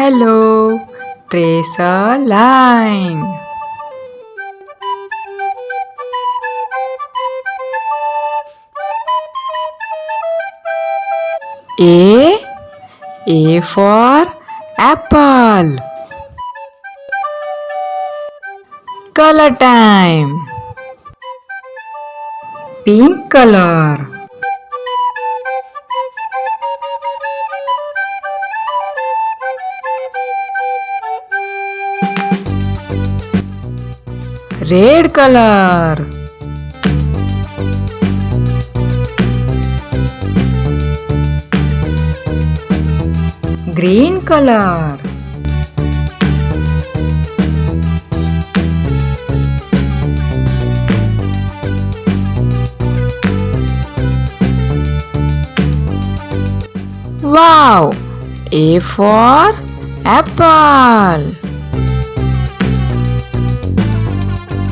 Hello, trace a line. A for apple. Color time. Pink color. Red color. Green color. Wow! A for apple.